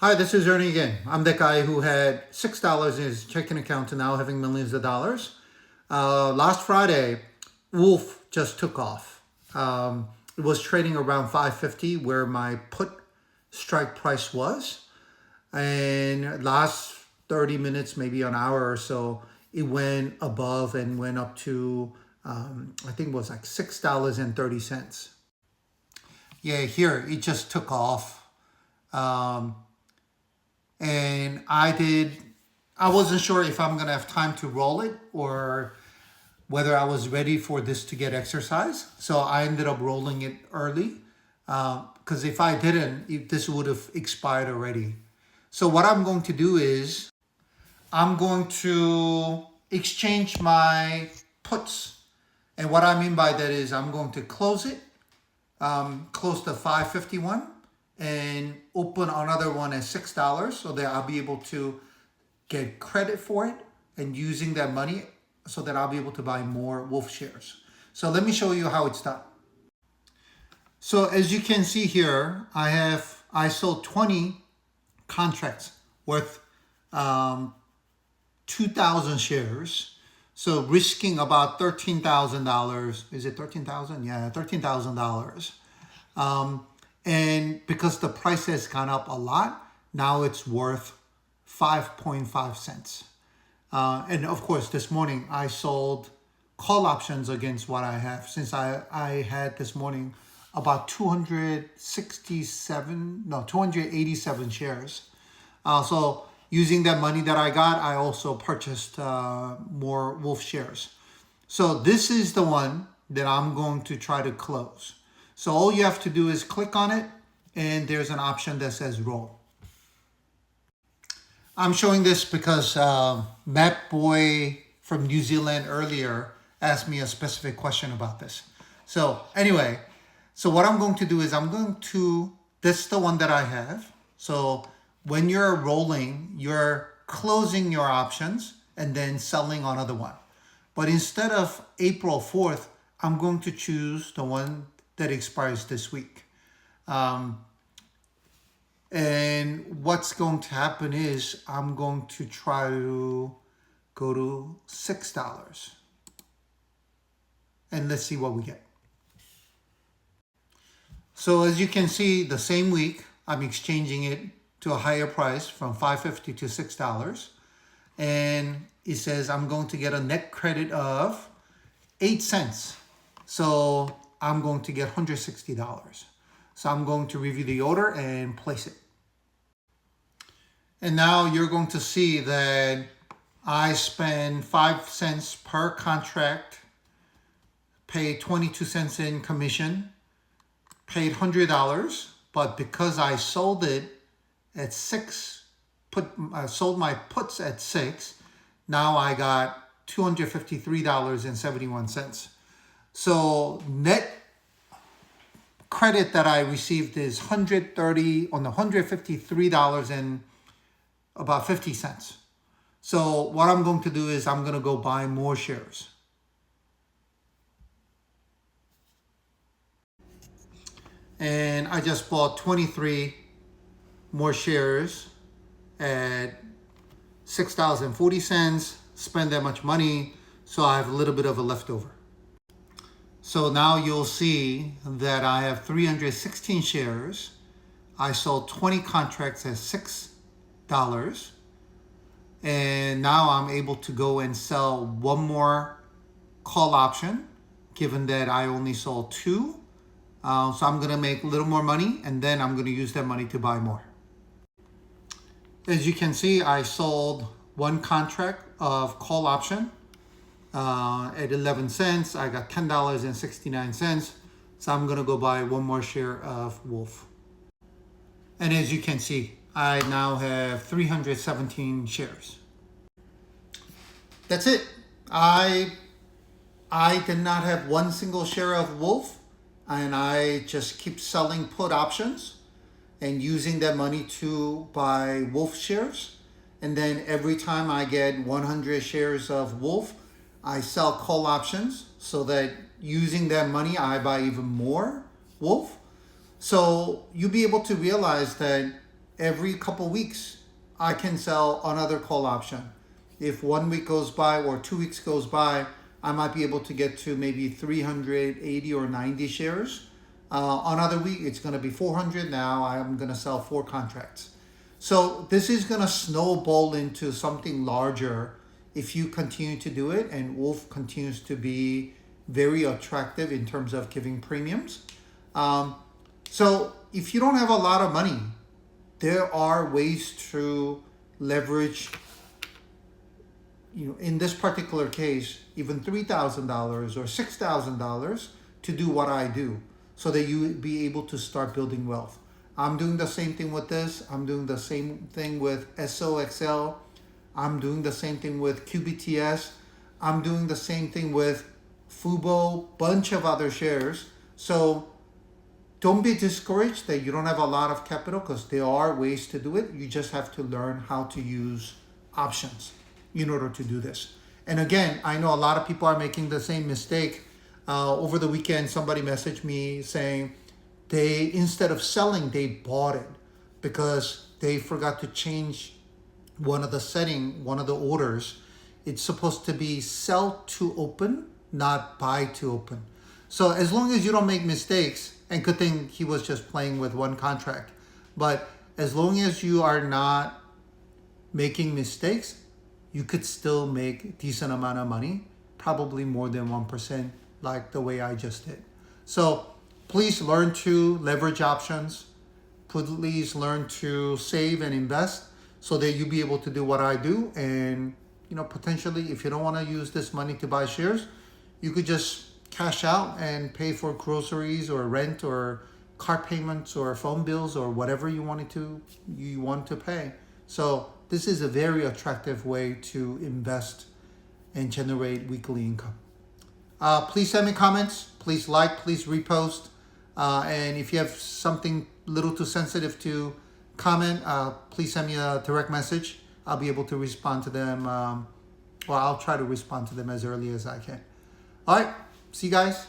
Hi, this is Ernie again. I'm that guy who had $6 in his checking account to now having millions of dollars. Last Friday, Wolf just took off. It was trading around 550 where my put strike price was. And last 30 minutes, maybe an hour or so, it went above and went up to, I think it was like $6.30. Yeah, here, it just took off. And I wasn't sure if I'm gonna have time to roll it or whether I was ready for this to get exercise. So I ended up rolling it early because if I didn't, this would have expired already. So what I'm going to do is I'm going to exchange my puts. And what I mean by that is I'm going to close it, close to 551 and open another one at $6 so that I'll be able to get credit for it and using that money so that I'll be able to buy more Wolf shares. So let me show you how it's done. So as you can see here, I sold 20 contracts worth 2,000 shares. So risking about $13,000. Is it 13,000? Yeah, $13,000. And because the price has gone up a lot, now it's worth 5.5 cents. And of course, this morning I sold call options against what I have since I had this morning about 287 shares. So using that money that I got, I also purchased more Wolf shares. So this is the one that I'm going to try to close. So all you have to do is click on it and there's an option that says roll. I'm showing this because Matt Boy from New Zealand earlier asked me a specific question about this. So anyway, so what I'm going to do is this is the one that I have. So when you're rolling, you're closing your options and then selling another one. But instead of April 4th, I'm going to choose the one that expires this week. And what's going to happen is I'm going to try to go to $6. And let's see what we get. So as you can see, the same week, I'm exchanging it to a higher price from $5.50 to $6. And it says I'm going to get a net credit of 8 cents. So I'm going to get $160. So I'm going to review the order and place it. And now you're going to see that I spend 5 cents per contract, paid 22 cents in commission, paid $100, but because I sold it at 6, sold my puts at 6, now I got $253.71. So net credit that I received is $153 and about 50 cents. So what I'm going to do is I'm going to go buy more shares. And I just bought 23 more shares at $6.40, spend that much money, so I have a little bit of a leftover. So now you'll see that I have 316 shares. I sold 20 contracts at $6. And now I'm able to go and sell one more call option, given that I only sold 2. So I'm going to make a little more money, and then I'm going to use that money to buy more. As you can see, I sold one contract of call option at 11 cents. I got $10.69. So I'm going to go buy one more share of Wolf. And as you can see, I now have 317 shares. That's it. I did not have one single share of Wolf, and I just keep selling put options and using that money to buy Wolf shares. And then every time I get 100 shares of Wolf, I sell call options so that using that money, I buy even more Wolf. So you'll be able to realize that every couple weeks, I can sell another call option. If 1 week goes by or 2 weeks goes by, I might be able to get to maybe 380 or 90 shares. Another week, it's going to be 400. Now I'm going to sell 4 contracts. So this is going to snowball into something larger if you continue to do it, and Wolf continues to be very attractive in terms of giving premiums. So if you don't have a lot of money, there are ways to leverage, in this particular case, even $3,000 or $6,000 to do what I do so that you would be able to start building wealth. I'm doing the same thing with this. I'm doing the same thing with SOXL. I'm doing the same thing with QBTS. I'm doing the same thing with Fubo, bunch of other shares. So don't be discouraged that you don't have a lot of capital, because there are ways to do it. You just have to learn how to use options in order to do this. And again, I know a lot of people are making the same mistake. Over the weekend, somebody messaged me saying they, instead of selling, they bought it because they forgot to change one of the orders. It's supposed to be sell to open, not buy to open. So as long as you don't make mistakes, and good thing he was just playing with one contract, but as long as you are not making mistakes, you could still make a decent amount of money, probably more than 1%, like the way I just did. So please learn to leverage options. Please learn to save and invest so that you'll be able to do what I do. And potentially, if you don't want to use this money to buy shares, you could just cash out and pay for groceries or rent or car payments or phone bills or whatever you want to pay. So this is a very attractive way to invest and generate weekly income. Please send me comments. Please like, please repost. And if you have something little too sensitive to comment, please send me a direct message. I'll be able to respond to them. I'll try to respond to them as early as I can. All right. See you guys.